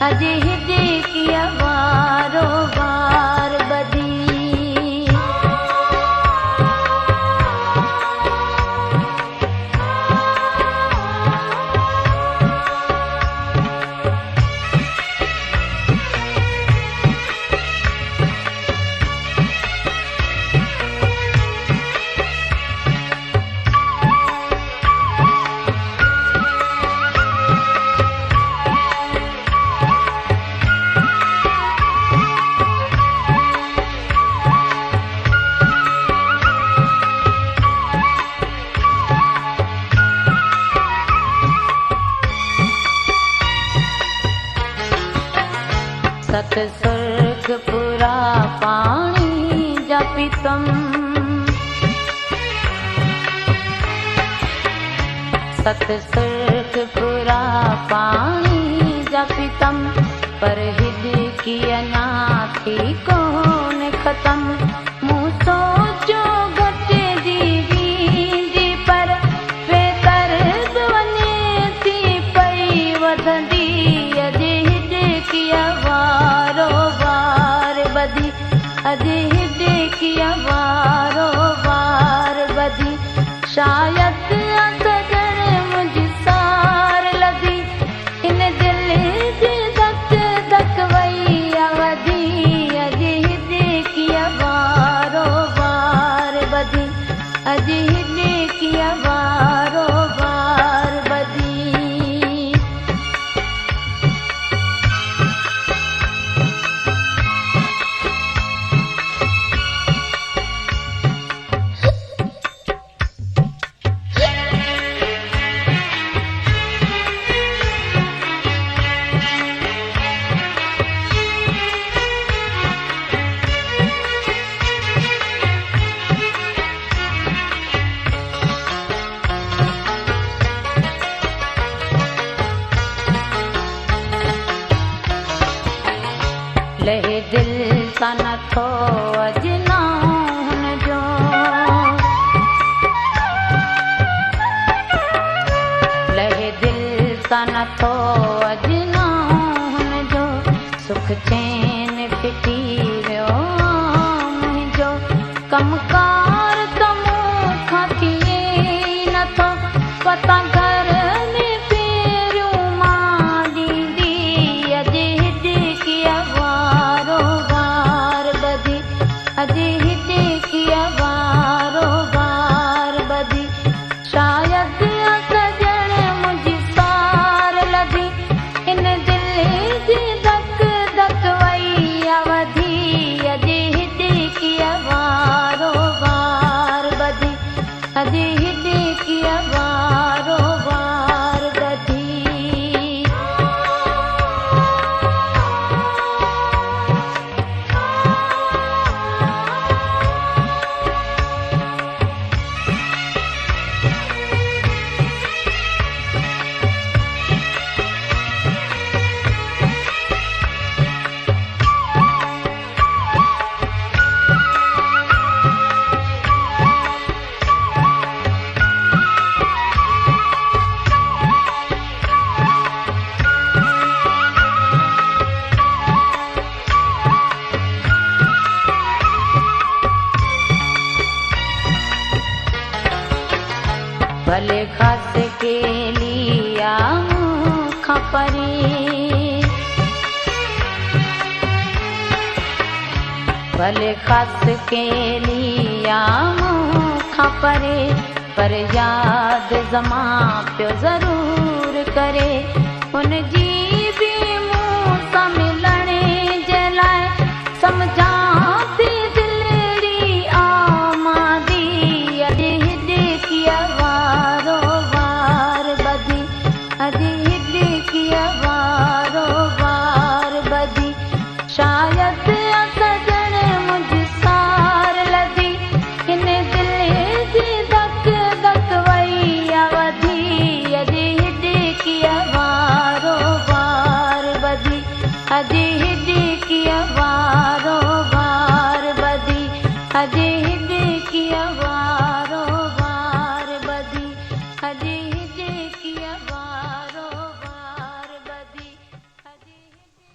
अॼु हिते किया वारो वार बदी सत स्वर्ग पुरा पाणी जपितम सत स्वर्ग पुरा पाणी जपितम पर हिद की अञा थी कोन खत्म मूं सोचो घटि जी वींदी पर बेतर वञे थी पई वधंदी अॼु हिद किया वारो वार बदी अॼु हिद किया वारो वार बदी शायदि सजण मुंहिंजी सार लधी इन दिल जी धक धक वई वधी अॼु हिद किया वारो वार बदी अॼु हिद किया वारो वार बदी लहे दिल सा नथो अजना हुनजो लहे दिल सा नथो अजना हुनजो सुख चैन फिटी वियो मुंहिंजो कमकार त मूंखां थिए नथो पता घर में पेरियों मां ॾींदी अॼु हिद किया वारो वार बदी अॼु हिद किया वारो वार बदी शायदि सजण मुंहिंजी सार लधी इन दिल जी धक धक वई वधी अॼु हिद किया वारो वार बदी अॼु हिद किया वारो वार बदी भले खास के लिया मूंखां परे भले खास के लिया मूंखां परे पर याद ज़मा पियो ज़रूर करे हुनजी बि मूं सां मिलण जे लाइ सम्झां थी दिलड़ी आमादी अॼु हिद किया वारो वार बदी अॼु हिद किया वारो वार बदी शायदि सजण मुंहिंजी सार लधी हिन दिल जी धक धक वई वधी अॼु हिद किया वारो वार बदी अॼु